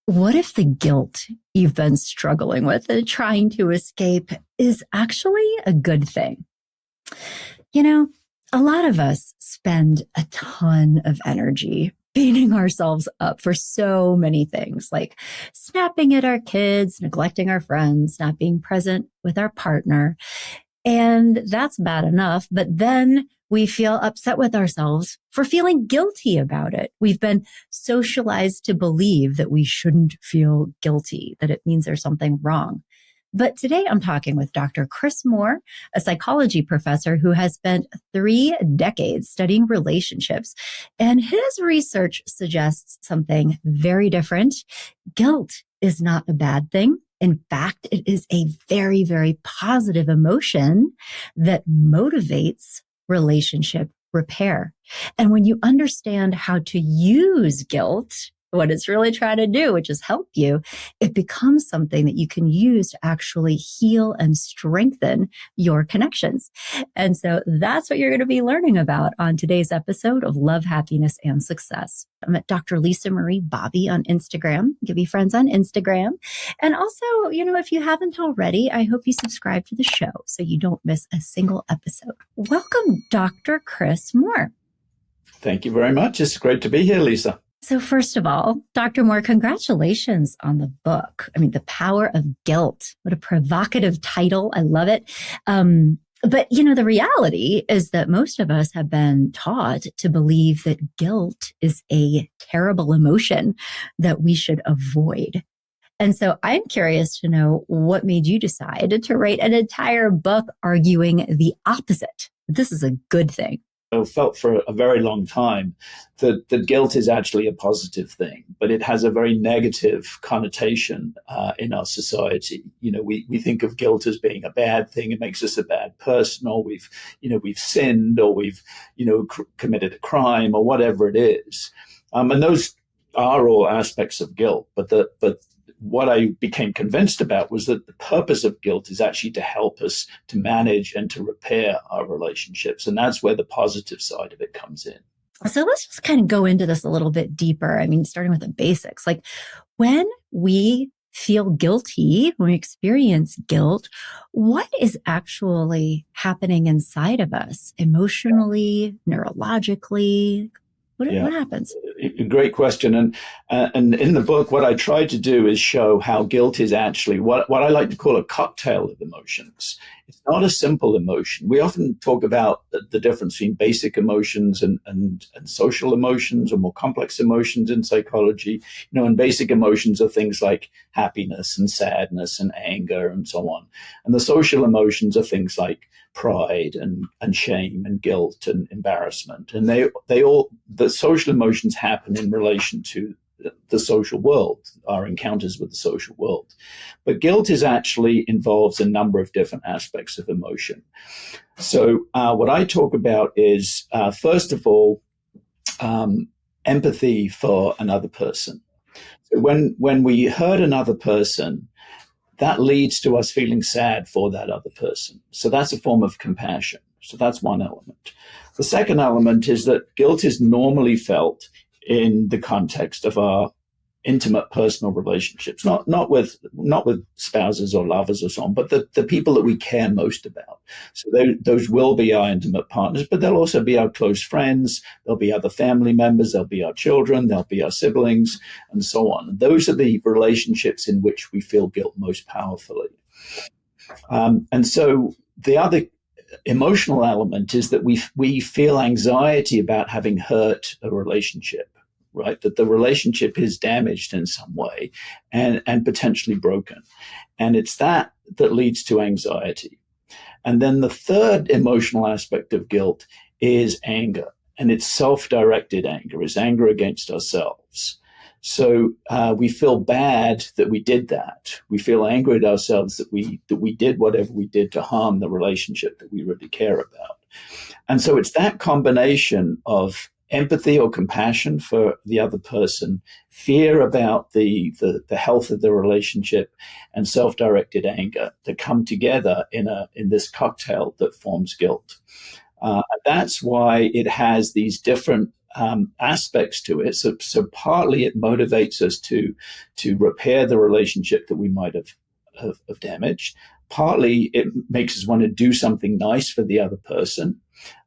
What if the guilt you've been struggling with and trying to escape is actually a good thing? You know, a lot of us spend a ton of energy beating ourselves up for so many things, like snapping at our kids, neglecting our friends, not being present with our partner. And that's bad enough. But then we feel upset with ourselves for feeling guilty about it. We've been socialized to believe that we shouldn't feel guilty, that it means there's something wrong. But today I'm talking with Dr. Chris Moore, a psychology professor who has spent 3 decades studying relationships. And his research suggests something very different. Guilt is not a bad thing. In fact, it is a very, very positive emotion that motivates relationship repair. And when you understand how to use guilt, what it's really trying to do, which is help you, it becomes something that you can use to actually heal and strengthen your connections. And so that's what you're going to be learning about on today's episode of Love, Happiness, and Success. I'm at Dr. Lisa Marie Bobby on Instagram. Give me friends on Instagram. And also, if you haven't already, I hope you subscribe to the show so you don't miss a single episode. Welcome, Dr. Chris Moore. Thank you very much. It's great to be here, Lisa. So first of all, Dr. Moore, congratulations on the book. I mean, The Power of Guilt. What a provocative title. I love it. But the reality is that most of us have been taught to believe that guilt is a terrible emotion that we should avoid. And so I'm curious to know what made you decide to write an entire book arguing the opposite. This is a good thing. I felt for a very long time that guilt is actually a positive thing, but it has a very negative connotation in our society. We think of guilt as being a bad thing. It makes us a bad person, or we've sinned, or we've, committed a crime, or whatever it is. And those are all aspects of guilt. But what I became convinced about was that the purpose of guilt is actually to help us to manage and to repair our relationships. And that's where the positive side of it comes in. So let's just kind of go into this a little bit deeper. I mean, starting with the basics, like when we feel guilty, when we experience guilt, what is actually happening inside of us emotionally, neurologically? What happens? Great question. And in the book, what I tried to do is show how guilt is actually what I like to call a cocktail of emotions. It's not a simple emotion. We often talk about the difference between basic emotions and social emotions, or more complex emotions in psychology. And basic emotions are things like happiness and sadness and anger and so on. And the social emotions are things like pride and shame and guilt and embarrassment. And the social emotions happen in relation to the social world, our encounters with the social world. But guilt involves a number of different aspects of emotion. So what I talk about is, first of all, empathy for another person. So when we hurt another person, that leads to us feeling sad for that other person. So that's a form of compassion. So that's one element. The second element is that guilt is normally felt in the context of our intimate personal relationships, not with spouses or lovers or so on, but the people that we care most about. So those will be our intimate partners, but they'll also be our close friends. There'll be other family members. There'll be our children. There'll be our siblings, and so on. Those are the relationships in which we feel guilt most powerfully. And so the other emotional element is that we feel anxiety about having hurt a relationship. Right, that the relationship is damaged in some way and potentially broken. And it's that leads to anxiety. And then the third emotional aspect of guilt is anger. And it's self-directed anger, it's anger against ourselves. So we feel bad that we did that. We feel angry at ourselves that we did whatever we did to harm the relationship that we really care about. And so it's that combination of empathy or compassion for the other person, fear about the health of the relationship, and self-directed anger that come together in this cocktail that forms guilt. That's why it has these different aspects to it. So partly it motivates us to repair the relationship that we might have damaged. Partly it makes us want to do something nice for the other person.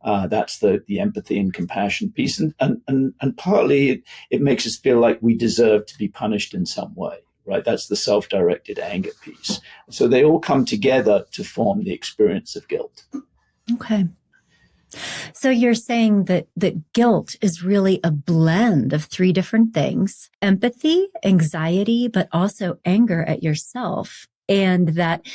That's the empathy and compassion piece. And partly it makes us feel like we deserve to be punished in some way, right? That's the self-directed anger piece. So they all come together to form the experience of guilt. Okay. So you're saying that guilt is really a blend of three different things: empathy, anxiety, but also anger at yourself. And that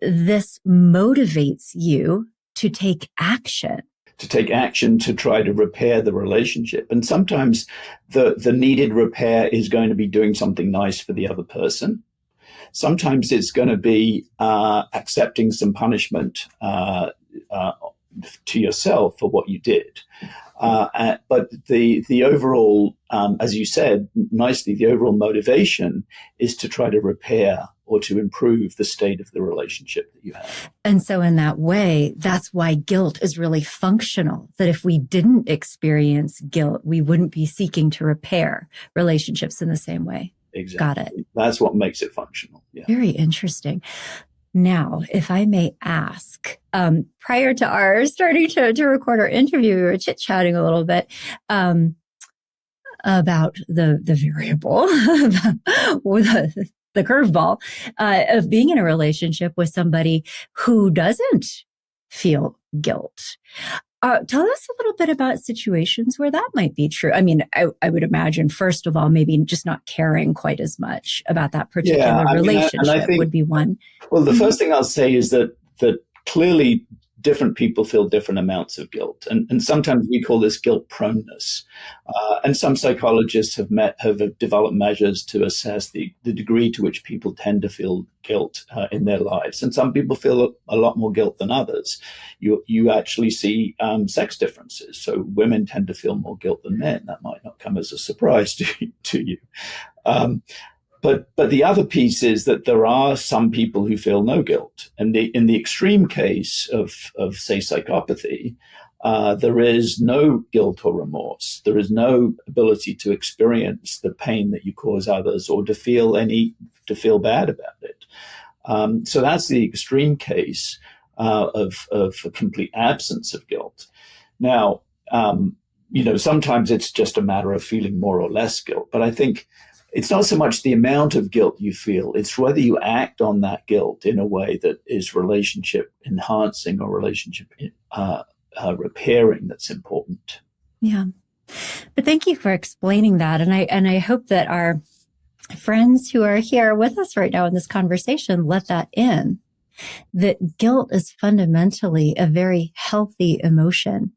this motivates you to take action. To take action to try to repair the relationship. And sometimes the needed repair is going to be doing something nice for the other person. Sometimes it's going to be accepting some punishment to yourself for what you did. But the overall, as you said nicely, the overall motivation is to try to repair or to improve the state of the relationship that you have. And so in that way, that's why guilt is really functional. That if we didn't experience guilt, we wouldn't be seeking to repair relationships in the same way. Exactly. Got it. That's what makes it functional. Yeah. Very interesting. Now, if I may ask, prior to our starting to record our interview, we were chit-chatting a little bit about the variable, the curveball of being in a relationship with somebody who doesn't feel guilt. Tell us a little bit about situations where that might be true. I mean, I would imagine, first of all, maybe just not caring quite as much about that particular relationship I think, would be one. Well, the first thing I'll say is that clearly different people feel different amounts of guilt. And sometimes we call this guilt proneness. And some psychologists have developed measures to assess the degree to which people tend to feel guilt in their lives. And some people feel a lot more guilt than others. You actually see sex differences. So women tend to feel more guilt than men. That might not come as a surprise to you. But the other piece is that there are some people who feel no guilt. And in the extreme case of say, psychopathy, there is no guilt or remorse. There is no ability to experience the pain that you cause others or to feel bad about it. So that's the extreme case of a complete absence of guilt. Now, sometimes it's just a matter of feeling more or less guilt. But I think it's not so much the amount of guilt you feel, it's whether you act on that guilt in a way that is relationship enhancing or relationship repairing that's important. Yeah. But thank you for explaining that. And I hope that our friends who are here with us right now in this conversation let that in. That guilt is fundamentally a very healthy emotion,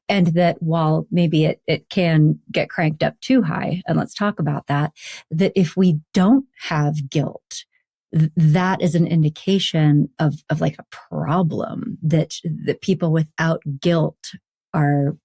and that while maybe it can get cranked up too high, and let's talk about that if we don't have guilt, that is an indication of like a problem that people without guilt are,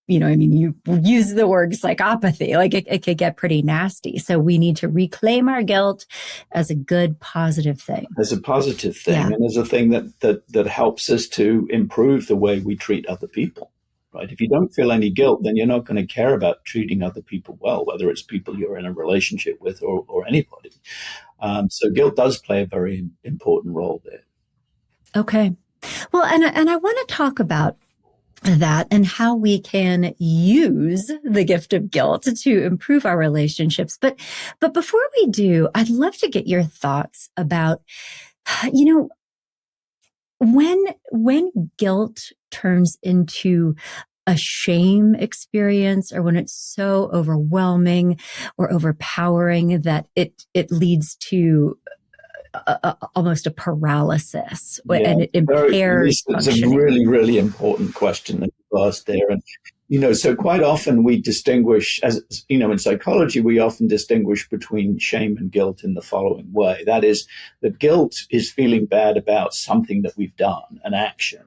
you use the word psychopathy, like it could get pretty nasty. So we need to reclaim our guilt as a good, positive thing. As a positive thing, and as a thing that helps us to improve the way we treat other people, right? If you don't feel any guilt, then you're not going to care about treating other people well, whether it's people you're in a relationship with or anybody. So guilt does play a very important role there. Okay. Well, and I want to talk about that and how we can use the gift of guilt to improve our relationships. But before we do, I'd love to get your thoughts about, when guilt turns into a shame experience, or when it's so overwhelming or overpowering that it leads to almost a paralysis, and it impairs functioning. It's a really, really important question that you asked there. And, so quite often we distinguish, in psychology, we often distinguish between shame and guilt in the following way. That is, that guilt is feeling bad about something that we've done, an action,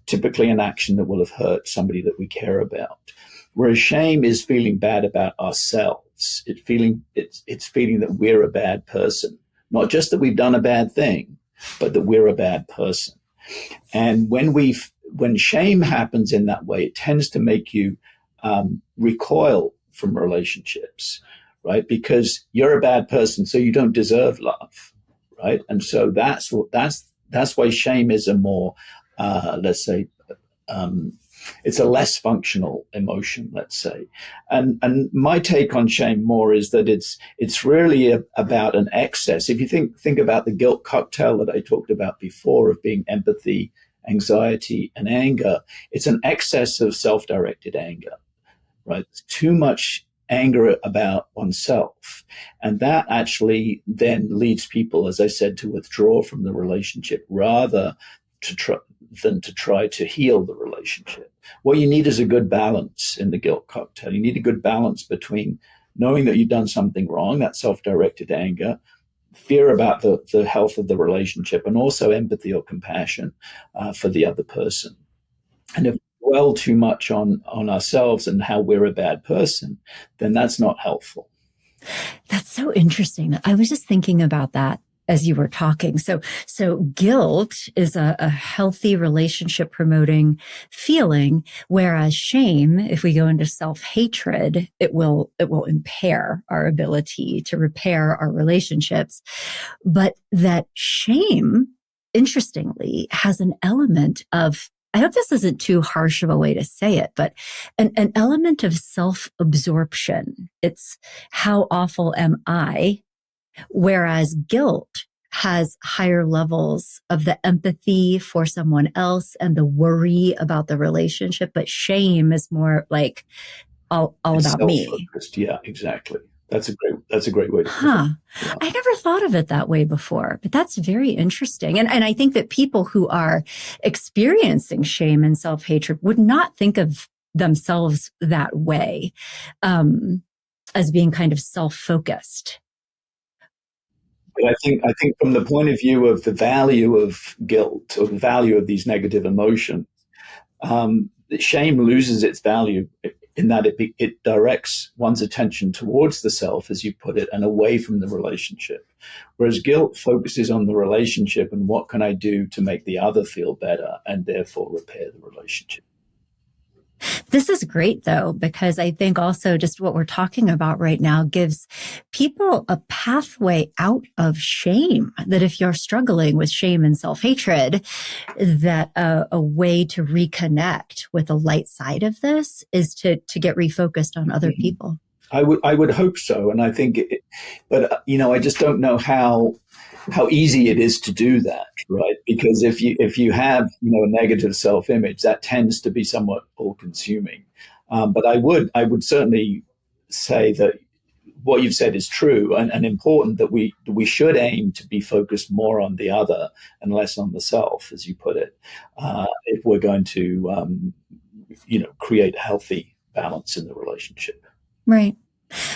typically an action that will have hurt somebody that we care about. Whereas shame is feeling bad about ourselves. It's feeling that we're a bad person. Not just that we've done a bad thing, but that we're a bad person. And when shame happens in that way, it tends to make you recoil from relationships, right? Because you're a bad person, so you don't deserve love, right? And so that's why shame is a more, let's say, um, it's a less functional emotion, let's say. And my take on shame more is that it's really about an excess. If you think about the guilt cocktail that I talked about before of being empathy, anxiety, and anger, it's an excess of self-directed anger, right? Too much anger about oneself. And that actually then leads people, as I said, to withdraw from the relationship rather to try, than to try to heal the relationship. What you need is a good balance in the guilt cocktail. You need a good balance between knowing that you've done something wrong, that self-directed anger, fear about the health of the relationship, and also empathy or compassion for the other person. And if we dwell too much on ourselves and how we're a bad person, then that's not helpful. That's so interesting. I was just thinking about that as you were talking. So guilt is a healthy relationship promoting feeling, whereas shame, if we go into self-hatred, it will impair our ability to repair our relationships. But that shame, interestingly, has an element of, I hope this isn't too harsh of a way to say it, but an element of self-absorption. It's how awful am I? Whereas guilt has higher levels of the empathy for someone else and the worry about the relationship. But shame is more like all It's about me. Yeah, exactly. That's a great way to put Huh. it. Yeah. I never thought of it that way before, but that's very interesting. And I think that people who are experiencing shame and self-hatred would not think of themselves that way, as being kind of self-focused. But I think from the point of view of the value of guilt or the value of these negative emotions, shame loses its value in that it directs one's attention towards the self, as you put it, and away from the relationship. Whereas guilt focuses on the relationship and what can I do to make the other feel better and therefore repair the relationship. This is great though, because I think also just what we're talking about right now gives people a pathway out of shame. That if you're struggling with shame and self-hatred, that a way to reconnect with the light side of this is to get refocused on other people. I would hope so, and I think, but I just don't know how easy it is to do that, right? Because if you have a negative self image, that tends to be somewhat all consuming. But I would certainly say that what you've said is true and important, that we should aim to be focused more on the other and less on the self, as you put it, if we're going to create a healthy balance in the relationship. Right.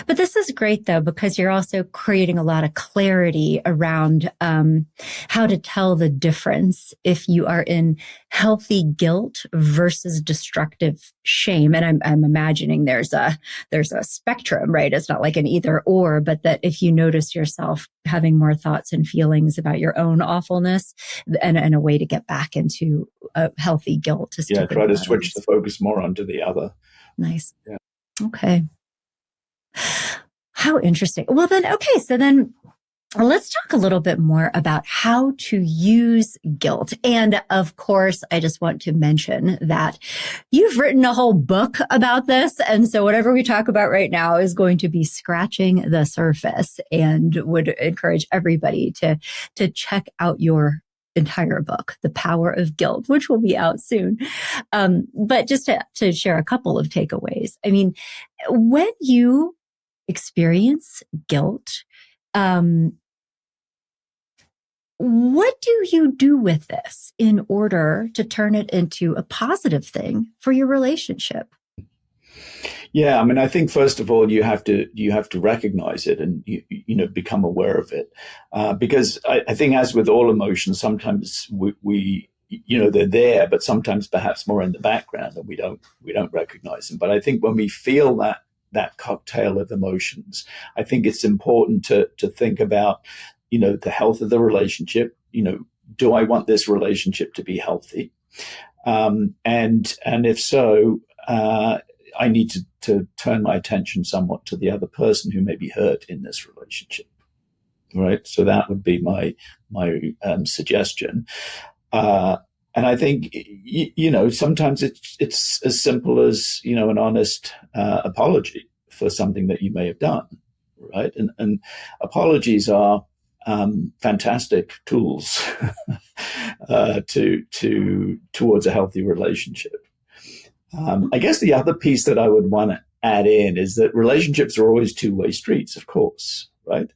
But this is great though, because you're also creating a lot of clarity around how to tell the difference if you are in healthy guilt versus destructive shame. And I'm imagining there's a spectrum, right? It's not like an either or, but that if you notice yourself having more thoughts and feelings about your own awfulness, and a way to get back into a healthy guilt is try to switch the focus more onto the other. Nice. Yeah. Okay. How interesting. Well, then, okay. So then let's talk a little bit more about how to use guilt. And of course, I just want to mention that you've written a whole book about this. And so whatever we talk about right now is going to be scratching the surface, and would encourage everybody to check out your entire book, The Power of Guilt, which will be out soon. But just to share a couple of takeaways. I mean, when you experience guilt, what do you do with this in order to turn it into a positive thing for your relationship? Yeah, I mean, I think first of all, you have to recognize it and become aware of it, because I think, as with all emotions, sometimes we they're there, but sometimes perhaps more in the background, and we don't recognize them. But I think when we feel that cocktail of emotions, I think it's important to think about the health of the relationship. Do I want this relationship to be healthy? And if so, I need to turn my attention somewhat to the other person who may be hurt in this relationship. Right. So that would be my suggestion. And I think, sometimes it's as simple as, an honest apology for something that you may have done. Right. And apologies are fantastic tools towards a healthy relationship. I guess the other piece that I would want to add in is that relationships are always two-way streets, of course, right?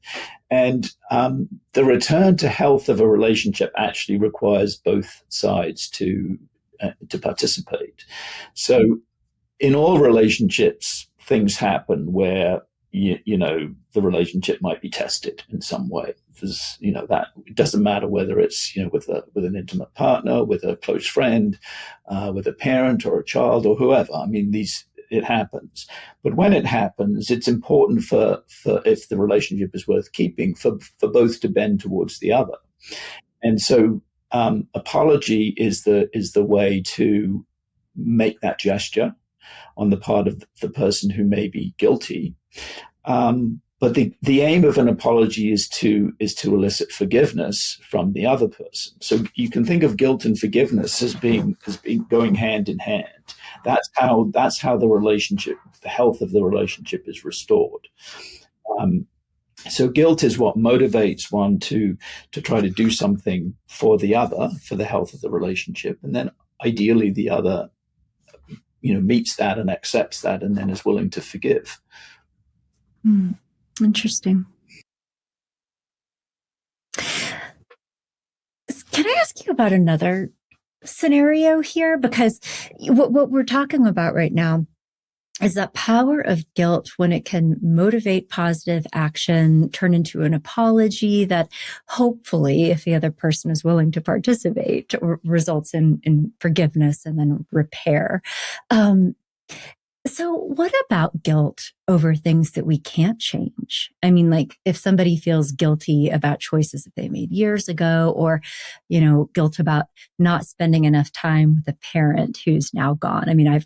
And the return to health of a relationship actually requires both sides to participate. So in all relationships, things happen where the relationship might be tested in some way. There's, that it doesn't matter whether it's with an intimate partner, with a close friend, with a parent or a child or whoever. I mean, it happens. But when it happens, it's important for if the relationship is worth keeping, for both to bend towards the other. And so apology is the way to make that gesture on the part of the person who may be guilty. But the aim of an apology is to elicit forgiveness from the other person. So you can think of guilt and forgiveness as being going hand in hand. That's how the health of the relationship is restored. So guilt is what motivates one to try to do something for the other, for the health of the relationship, and then ideally the other, meets that and accepts that, and then is willing to forgive. Interesting. Can I ask you about another scenario here? Because what we're talking about right now is that power of guilt when it can motivate positive action, turn into an apology that hopefully, if the other person is willing to participate, results in forgiveness and then repair. So what about guilt over things that we can't change? I mean, like if somebody feels guilty about choices that they made years ago, or, guilt about not spending enough time with a parent who's now gone. I mean,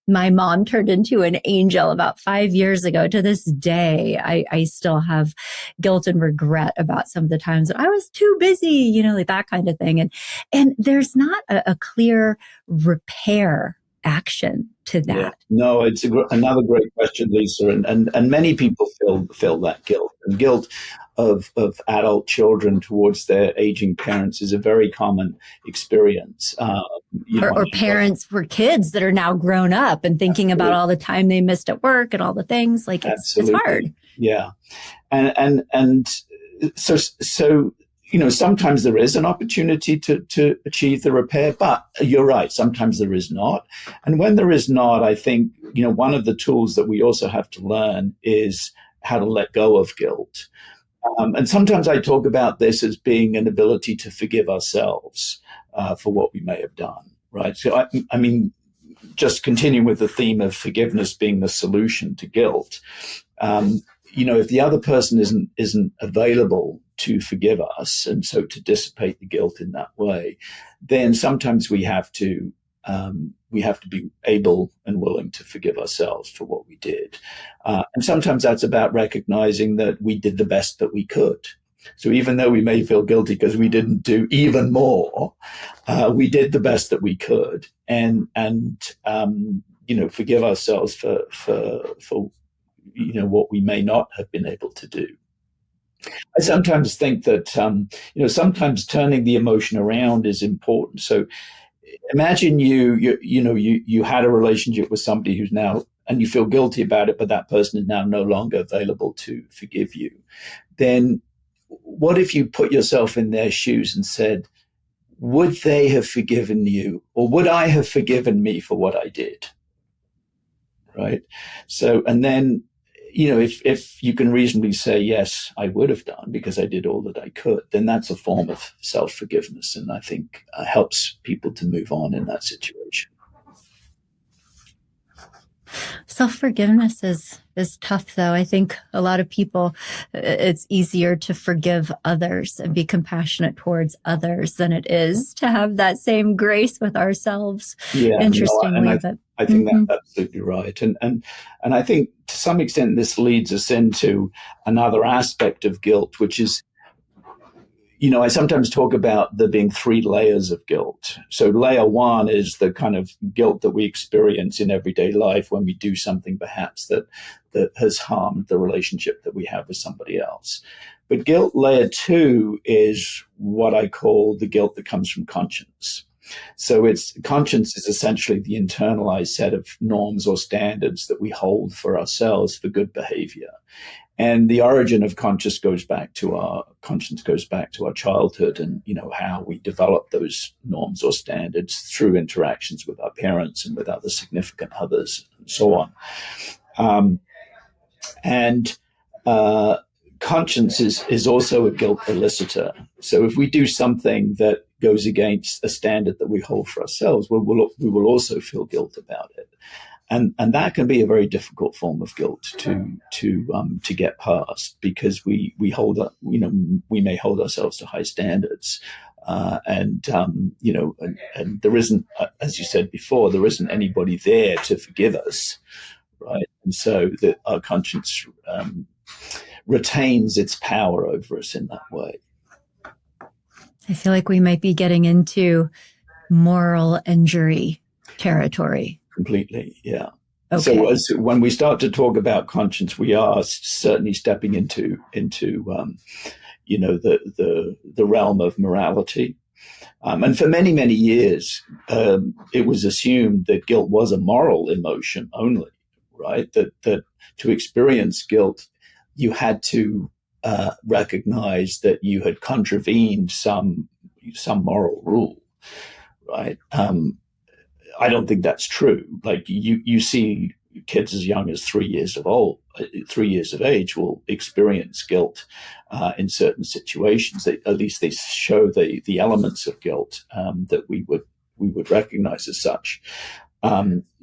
my mom turned into an angel about 5 years ago. To this day, I still have guilt and regret about some of the times that I was too busy, like that kind of thing. And there's not a clear repair action to that. Yeah. No, it's another great question, Lisa. And many people feel that guilt. And guilt of adult children towards their aging parents is a very common experience. Or parents for kids that are now grown up and thinking about all the time they missed at work and all the things. Like it's hard. Yeah. And so sometimes there is an opportunity to achieve the repair, but you're right, sometimes there is not. And when there is not, I think, one of the tools that we also have to learn is how to let go of guilt. And sometimes I talk about this as being an ability to forgive ourselves for what we may have done, right? So, I mean, just continuing with the theme of forgiveness being the solution to guilt, if the other person isn't available to forgive us, and so to dissipate the guilt in that way, then sometimes we have to be able and willing to forgive ourselves for what we did. And sometimes that's about recognizing that we did the best that we could. So even though we may feel guilty because we didn't do even more, we did the best that we could, and forgive ourselves for what we may not have been able to do. I sometimes think that, sometimes turning the emotion around is important. So imagine you had a relationship with somebody who's now, and you feel guilty about it, but that person is now no longer available to forgive you. Then what if you put yourself in their shoes and said, would they have forgiven you, or would I have forgiven me for what I did? Right. So, and then, if you can reasonably say, yes, I would have done because I did all that I could, then that's a form of self-forgiveness. And I think helps people to move on in that situation. Self-forgiveness is tough, though. I think a lot of people, it's easier to forgive others and be compassionate towards others than it is to have that same grace with ourselves. Yeah, no, and Interestingly, but I think that's absolutely right. And I think to some extent this leads us into another aspect of guilt, which is, I sometimes talk about there being three layers of guilt. So layer one is the kind of guilt that we experience in everyday life when we do something perhaps that has harmed the relationship that we have with somebody else. But guilt layer two is what I call the guilt that comes from conscience. So conscience is essentially the internalized set of norms or standards that we hold for ourselves for good behavior. And the origin of conscience goes back to our childhood, and how we develop those norms or standards through interactions with our parents and with other significant others, and so on. And conscience is also a guilt elicitor. So if we do something that goes against a standard that we hold for ourselves, we will also feel guilt about it. And that can be a very difficult form of guilt to get past, because we may hold ourselves to high standards, and there isn't, as you said before, there isn't anybody there to forgive us, right? And so that our conscience retains its power over us in that way. I feel like we might be getting into moral injury territory. Completely, yeah. Okay. So when we start to talk about conscience, we are certainly stepping into the realm of morality. And for many, many years, it was assumed that guilt was a moral emotion only, right? That to experience guilt, you had to recognize that you had contravened some moral rule, right? I don't think that's true. Like you see kids as young as 3 years of age will experience guilt in certain situations. At least they show the elements of guilt that we would recognize as such.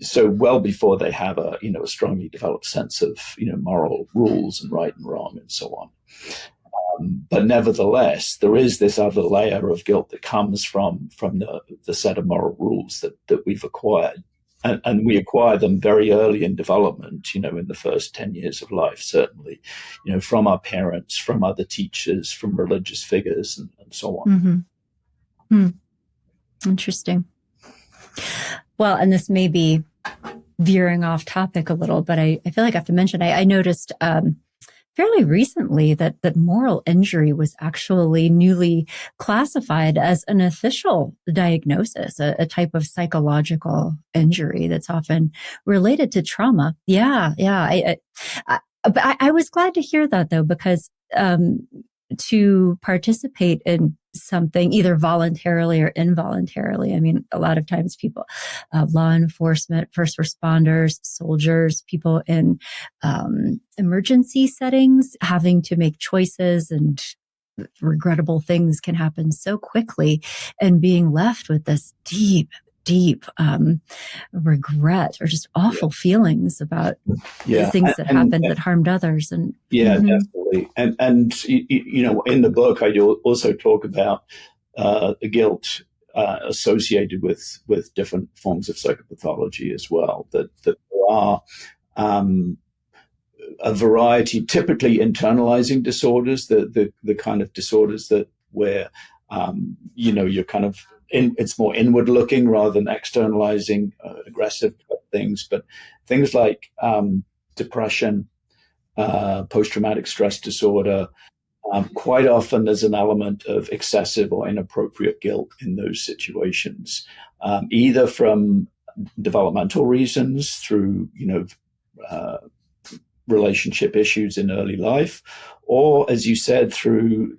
So well before they have a strongly developed sense of moral rules and right and wrong and so on. But nevertheless, there is this other layer of guilt that comes from the set of moral rules that we've acquired. And we acquire them very early in development, in the first 10 years of life, certainly, from our parents, from other teachers, from religious figures, and so on. Mm-hmm. Interesting. Well, and this may be veering off topic a little, but I feel like I have to mention, I noticed fairly recently that moral injury was actually newly classified as an official diagnosis, a type of psychological injury that's often related to trauma. Yeah. I was glad to hear that, though, because to participate in something either voluntarily or involuntarily. I mean, a lot of times people, law enforcement, first responders, soldiers, people in emergency settings, having to make choices, and regrettable things can happen so quickly, and being left with this deep regret or just awful feelings about the things that happened that harmed others. And definitely. And in the book, I do also talk about the guilt associated with different forms of psychopathology as well. That there are a variety, typically internalizing disorders, the kind of disorders that where you're kind of it's more inward looking rather than externalizing aggressive things, but things like depression, post-traumatic stress disorder, quite often there's an element of excessive or inappropriate guilt in those situations, either from developmental reasons through relationship issues in early life, or, as you said, through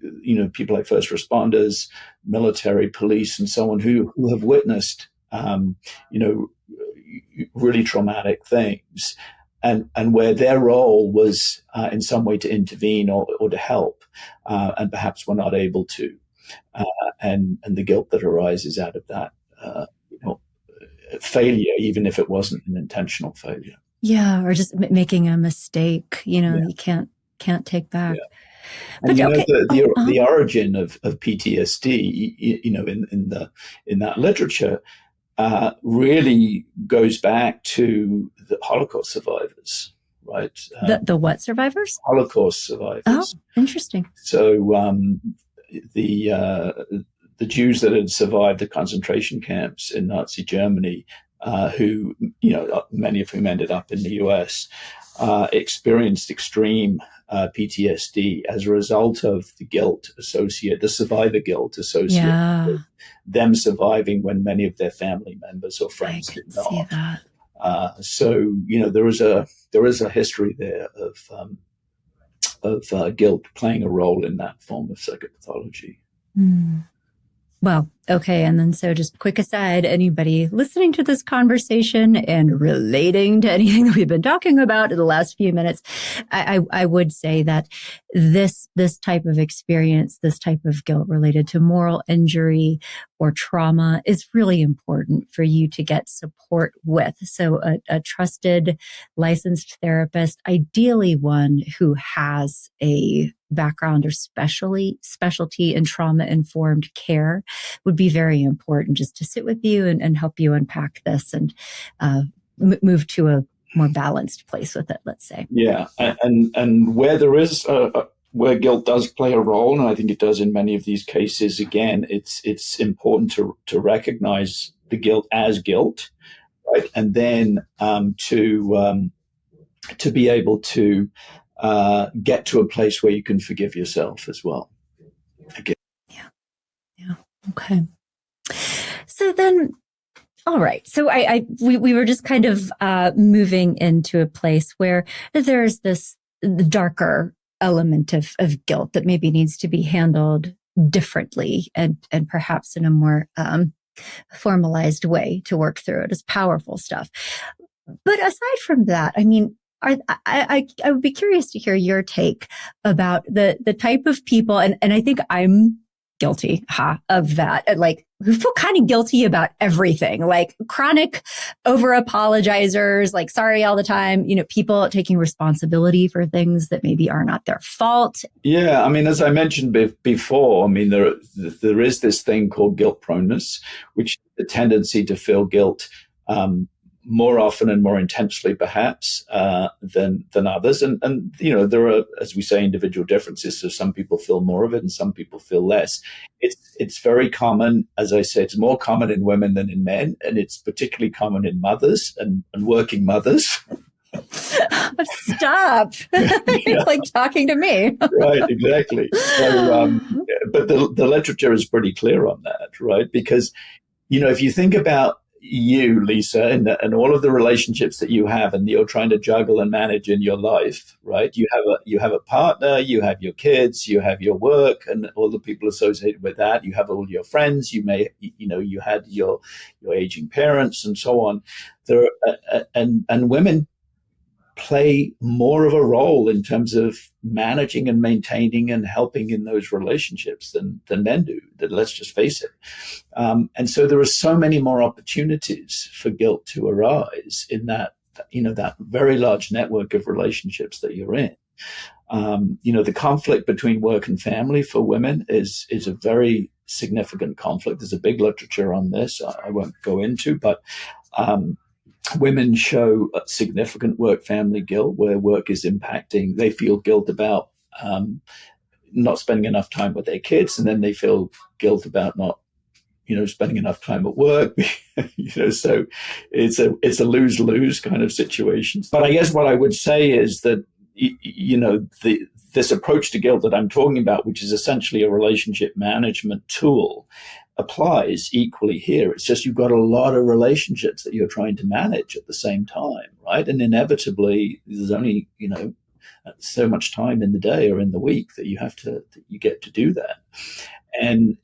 people like first responders, military, police, and so on, who have witnessed really traumatic things, and where their role was in some way to intervene or to help, and perhaps were not able to, and the guilt that arises out of that failure, even if it wasn't an intentional failure. Yeah, or just making a mistake, Yeah, you can't take back. yeah. And But okay. Oh, the origin of PTSD, in that literature, really goes back to the Holocaust survivors, right? the what survivors? Holocaust Oh, survivors. interesting. So the the Jews that had survived the concentration camps in Nazi Germany, who many of whom ended up in the U.S., experienced extreme PTSD as a result of the survivor guilt associated Yeah, with them surviving when many of their family members or I friends could did see not. that. So there is a history there of guilt playing a role in that form of psychopathology. Hmm. Well, okay. And then, so just quick aside, anybody listening to this conversation and relating to anything that we've been talking about in the last few minutes, I would say that this type of experience, this type of guilt related to moral injury or trauma is really important for you to get support with. So a trusted licensed therapist, ideally one who has a background or specialty in trauma informed care, would be very important, just to sit with you and help you unpack this and move to a more balanced place with it, let's say. Yeah, and where there is where guilt does play a role, and I think it does in many of these cases. Again, it's important to recognize the guilt as guilt, right, and then to be able to get to a place where you can forgive yourself as well. Again. Yeah. Yeah. Okay. So then, all right. So we were just kind of moving into a place where there's this darker element of guilt that maybe needs to be handled differently and perhaps in a more formalized way to work through it. Is powerful stuff. But aside from that, I mean, I would be curious to hear your take about the type of people, and I think I'm guilty of that. Like, who feel kind of guilty about everything, like chronic over apologizers, like sorry all the time, people taking responsibility for things that maybe are not their fault. Yeah, I mean, as I mentioned before, I mean, there is this thing called guilt proneness, which is the tendency to feel guilt more often and more intensely, perhaps, than others. And there are, as we say, individual differences. So some people feel more of it, and some people feel less. It's very common, as I say, it's more common in women than in men, and it's particularly common in mothers and working mothers. Stop! It's like talking to me. Right, exactly. So, but the literature is pretty clear on that, right? Because if you think about you, Lisa, and all of the relationships that you have and you're trying to juggle and manage in your life, right? You have a partner, you have your kids, you have your work and all the people associated with that. You have all your friends. You had your aging parents and so on. There and women play more of a role in terms of managing and maintaining and helping in those relationships than men do. Let's just face it. And so there are so many more opportunities for guilt to arise in that very large network of relationships that you're in. The conflict between work and family for women is a very significant conflict. There's a big literature on this. I won't go into, but women show significant work-family guilt, where work is impacting. They feel guilt about not spending enough time with their kids, and then they feel guilt about not, spending enough time at work. So it's a lose-lose kind of situation. But I guess what I would say is that this approach to guilt that I'm talking about, which is essentially a relationship management tool, applies equally here. It's just you've got a lot of relationships that you're trying to manage at the same time, right? And inevitably, there's only so much time in the day or in the week that you get to do that. And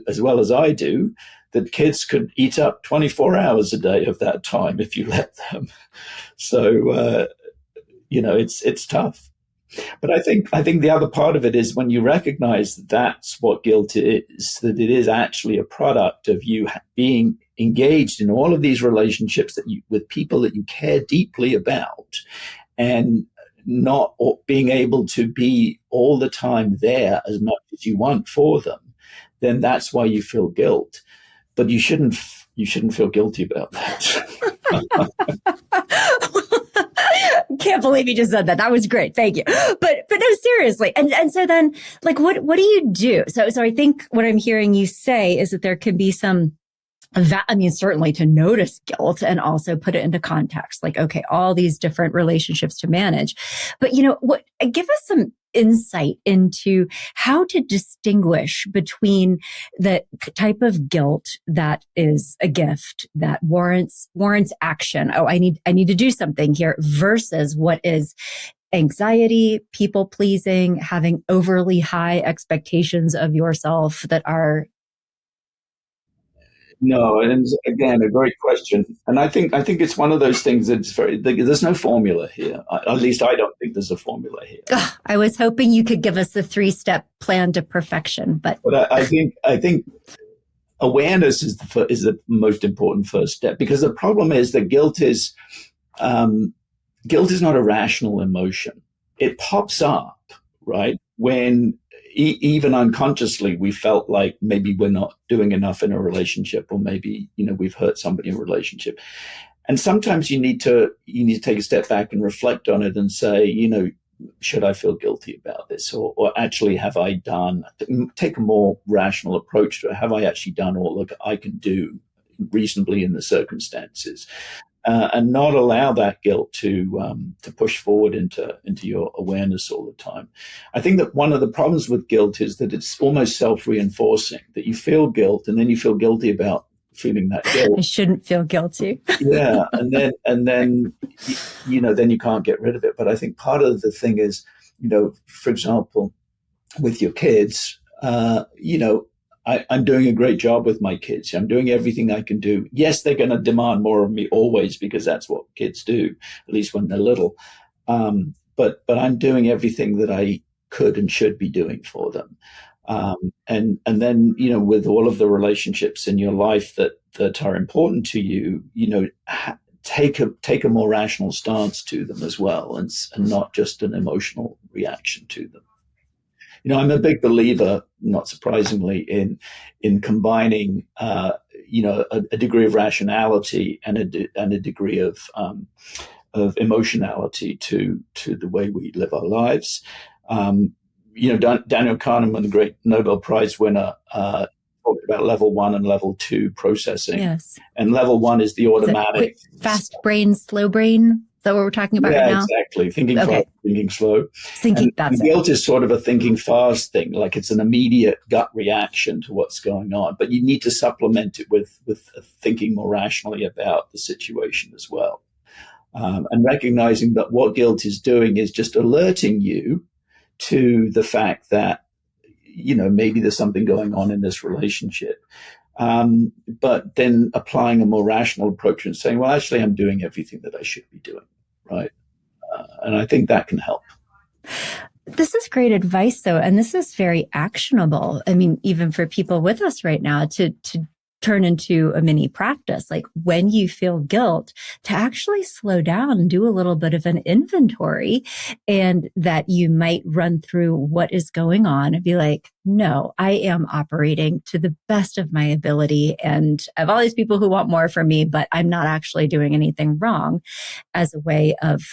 as well as I do, that kids could eat up 24 hours a day of that time if you let them. So it's tough. But I think the other part of it is when you recognize that that's what guilt is, that it is actually a product of you being engaged in all of these relationships with people that you care deeply about, and not being able to be all the time there as much as you want for them, then that's why you feel guilt. But you shouldn't feel guilty about that. Can't believe you just said that. That was great. Thank you. But no, seriously. And so then, like, what do you do? So I think what I'm hearing you say is that there can be some, certainly to notice guilt and also put it into context. Like, okay, all these different relationships to manage. But give us some insight into how to distinguish between the type of guilt that is a gift that warrants action. Oh, I need to do something here, versus what is anxiety, people pleasing, having overly high expectations of yourself that are. No, and again, a great question. And I think it's one of those things that's there's no formula here. At least I don't think there's a formula here. I was hoping you could give us the 3-step plan to perfection, but I think awareness is the most important first step, because the problem is that guilt is not a rational emotion. It pops up, right, when even unconsciously we felt like maybe we're not doing enough in a relationship, or maybe we've hurt somebody in a relationship. And sometimes you need to take a step back and reflect on it and say, should I feel guilty about this, or actually have I done, take a more rational approach to it, have I actually done all that I can do reasonably in the circumstances, and not allow that guilt to push forward into your awareness all the time. I think that one of the problems with guilt is that it's almost self-reinforcing, that you feel guilt and then you feel guilty about feeling that guilt. I shouldn't feel guilty. Yeah, and then then you can't get rid of it. But I think part of the thing is, for example, with your kids, I'm doing a great job with my kids. I'm doing everything I can do. Yes, they're going to demand more of me always, because that's what kids do, at least when they're little. But I'm doing everything that I could and should be doing for them. And then, with all of the relationships in your life that are important to you, take a more rational stance to them as well, and not just an emotional reaction to them. I'm a big believer, not surprisingly, in combining, a degree of rationality and a degree of emotionality to the way we live our lives. Daniel Kahneman, the great Nobel Prize winner, talked about level 1 and level 2 processing. Yes. And level 1 is the automatic. Fast brain, slow brain. Is that what we're talking about right now? Yeah, exactly. Thinking fast, thinking slow. That's guilt is sort of a thinking fast thing, like it's an immediate gut reaction to what's going on. But you need to supplement it with thinking more rationally about the situation as well. And recognizing that what guilt is doing is just alerting you to the fact that, maybe there's something going on in this relationship. But then applying a more rational approach and saying, well, actually, I'm doing everything that I should be doing, right? And I think that can help. This is great advice, though, and this is very actionable. I mean, even for people with us right now, to turn into a mini practice. Like, when you feel guilt, to actually slow down and do a little bit of an inventory, and that you might run through what is going on and be like, no, I am operating to the best of my ability. And I have all these people who want more from me, but I'm not actually doing anything wrong, as a way of,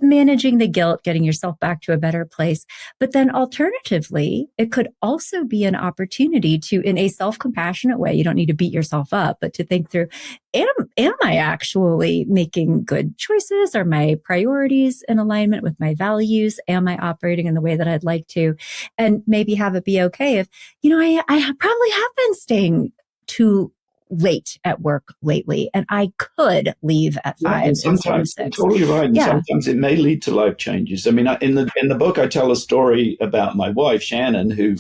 managing the guilt, getting yourself back to a better place. But then alternatively, it could also be an opportunity to, in a self-compassionate way, you don't need to beat yourself up, but to think through, am I actually making good choices? Are my priorities in alignment with my values? Am I operating in the way that I'd like to? And maybe have it be okay if, I probably have been staying too late at work lately, and I could leave at 5 instead of 6. You're totally right. And sometimes it may lead to life changes. I mean, in the book, I tell a story about my wife, Shannon, who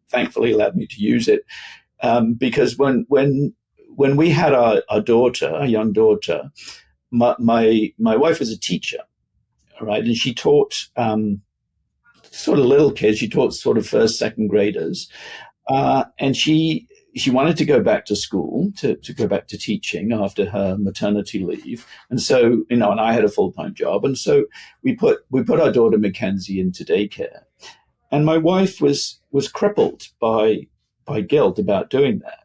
thankfully allowed me to use it, because when we had our daughter, our young daughter, my wife was a teacher, right, and she taught sort of little kids. She taught sort of first, second graders, and she she wanted to go back to school, to go back to teaching after her maternity leave. And so, and I had a full-time job. And so we put our daughter Mackenzie into daycare. And my wife was crippled by guilt about doing that.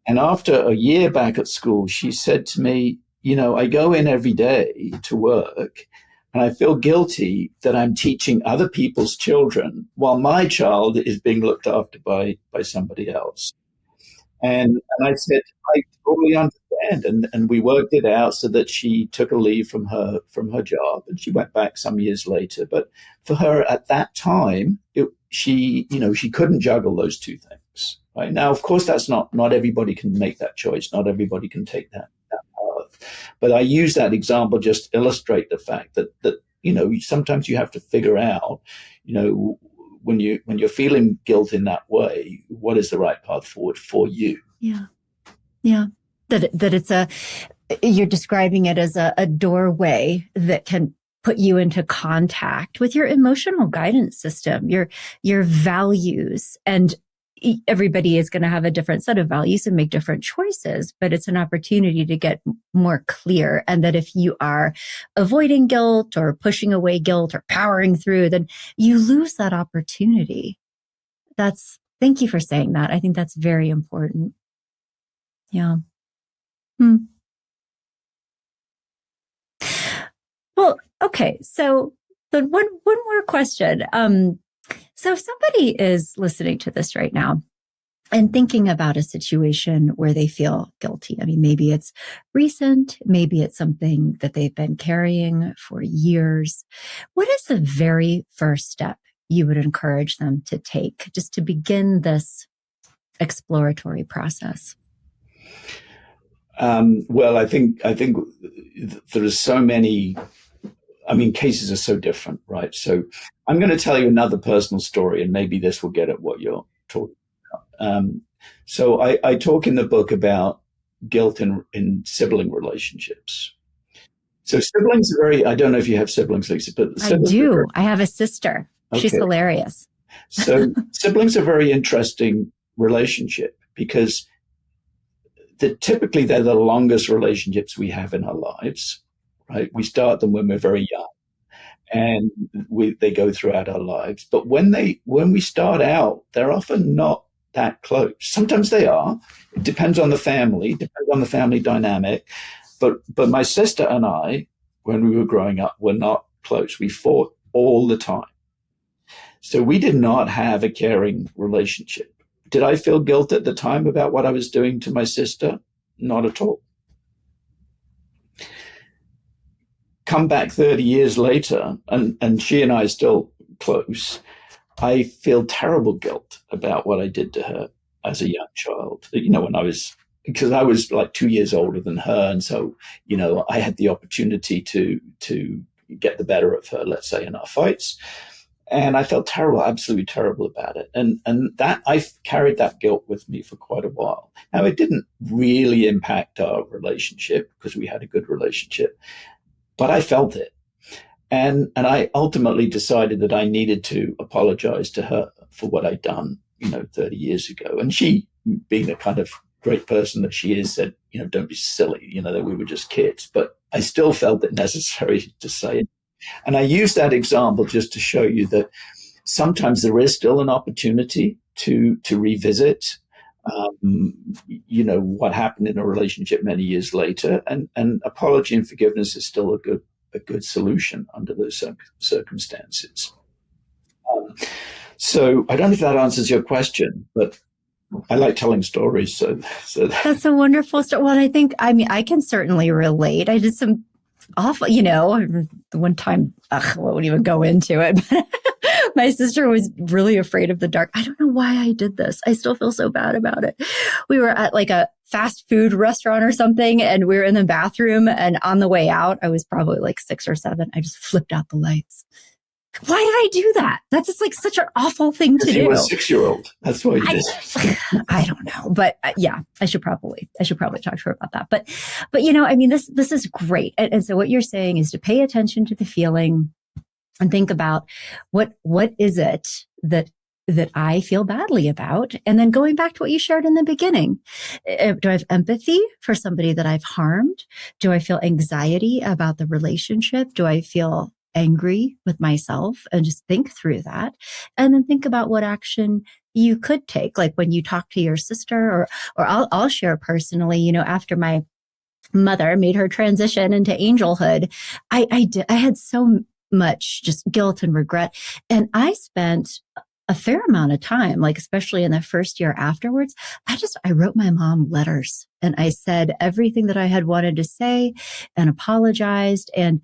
And after a year back at school, she said to me, I go in every day to work and I feel guilty that I'm teaching other people's children while my child is being looked after by somebody else. And I said, I totally understand. And we worked it out so that she took a leave from her job and she went back some years later. But for her at that time, she couldn't juggle those two things. Right now, of course, that's not everybody can make that choice. Not everybody can take that path. But I use that example just to illustrate the fact that sometimes you have to figure out, when you're feeling guilt in that way, what is the right path forward for you? Yeah. Yeah. That you're describing it as a doorway that can put you into contact with your emotional guidance system, your values. And everybody is going to have a different set of values and make different choices, but it's an opportunity to get more clear. And that if you are avoiding guilt or pushing away guilt or powering through, then you lose that opportunity. Thank you for saying that. I think that's very important. Yeah. Well, okay. So the one more question. So if somebody is listening to this right now and thinking about a situation where they feel guilty, I mean, maybe it's recent, maybe it's something that they've been carrying for years. What is the very first step you would encourage them to take just to begin this exploratory process? Well, I think there are so many. I mean, cases are so different, right? So I'm going to tell you another personal story, and maybe this will get at what you're talking about. So I talk in the book about guilt in sibling relationships. So siblings are I don't know if you have siblings, Lisa, but I do. I have a sister. Okay. She's hilarious. So siblings are a very interesting relationship because typically they're the longest relationships we have in our lives. Right? We start them when we're very young and they go throughout our lives. But when we start out, they're often not that close. Sometimes they are. It depends on the family, dynamic. But my sister and I, when we were growing up, were not close. We fought all the time. So we did not have a caring relationship. Did I feel guilt at the time about what I was doing to my sister? Not at all. Come back 30 years later, and she and I are still close, I feel terrible guilt about what I did to her as a young child. Because I was like 2 years older than her. And so, I had the opportunity to get the better of her, let's say, in our fights. And I felt terrible, absolutely terrible about it. And that I carried that guilt with me for quite a while. Now, it didn't really impact our relationship because we had a good relationship. But I felt it. And I ultimately decided that I needed to apologize to her for what I'd done, 30 years ago. And she, being the kind of great person that she is, said, don't be silly, that we were just kids. But I still felt it necessary to say it. And I use that example just to show you that sometimes there is still an opportunity to revisit what happened in a relationship many years later, and apology and forgiveness is still a good solution under those circumstances. So I don't know if that answers your question, but I like telling stories. So that's a wonderful story. Well, I can certainly relate. I did some awful, one time, I won't even go into it, but my sister was really afraid of the dark. I don't know why I did this. I still feel so bad about it. We were at like a fast food restaurant or something, and we were in the bathroom, and on the way out, I was probably like 6 or 7. I just flipped out the lights. Why did I do that? That's just like such an awful thing to do. You were a 6-year-old. That's why you did. I don't know, but yeah, I should probably talk to her about that. But this is great. And so what you're saying is to pay attention to the feeling and think about what is it that that I feel badly about? And then going back to what you shared in the beginning, do I have empathy for somebody that I've harmed? Do I feel anxiety about the relationship? Do I feel angry with myself? And just think through that. And then think about what action you could take. Like when you talk to your sister, or I'll share personally, after my mother made her transition into angelhood, I had so much just guilt and regret. And I spent a fair amount of time, like especially in the first year afterwards, I wrote my mom letters and I said everything that I had wanted to say and apologized, and,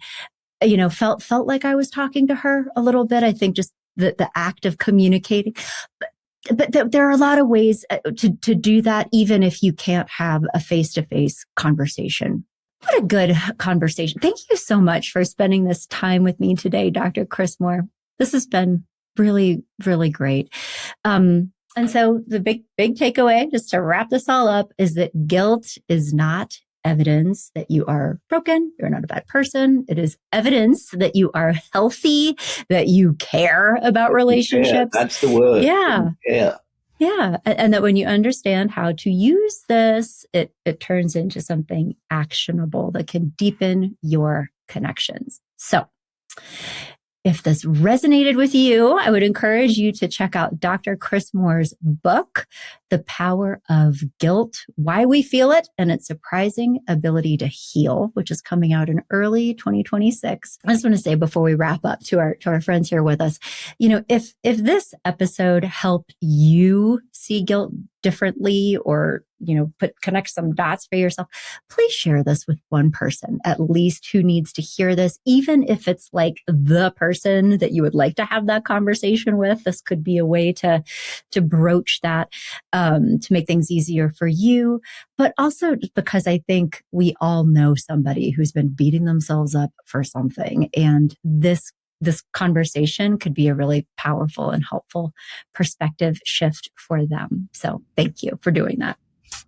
felt like I was talking to her a little bit. I think just the act of communicating. But there are a lot of ways to do that, even if you can't have a face-to-face conversation. What a good conversation. Thank you so much for spending this time with me today, Dr. Chris Moore. This has been really, really great. And so the big takeaway, just to wrap this all up, is that guilt is not evidence that you are broken, you're not a bad person. It is evidence that you are healthy, that you care about relationships. Yeah, that's the word. Yeah. Yeah. Yeah. And that when you understand how to use this, it turns into something actionable that can deepen your connections. So if this resonated with you, I would encourage you to check out Dr. Chris Moore's book, The Power of Guilt, Why We Feel It, and Its Surprising Ability to Heal, which is coming out in early 2026. I just want to say before we wrap up to our friends here with us, if this episode helped you see guilt differently, or connect some dots for yourself, please share this with one person at least who needs to hear this, even if it's like the person that you would like to have that conversation with. This could be a way to broach that, to make things easier for you, but also because I think we all know somebody who's been beating themselves up for something, and this conversation could be a really powerful and helpful perspective shift for them. So thank you for doing that.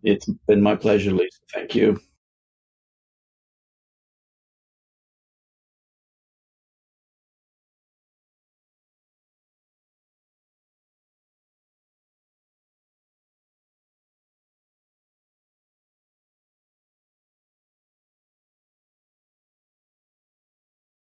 It's been my pleasure, Lisa. Thank you.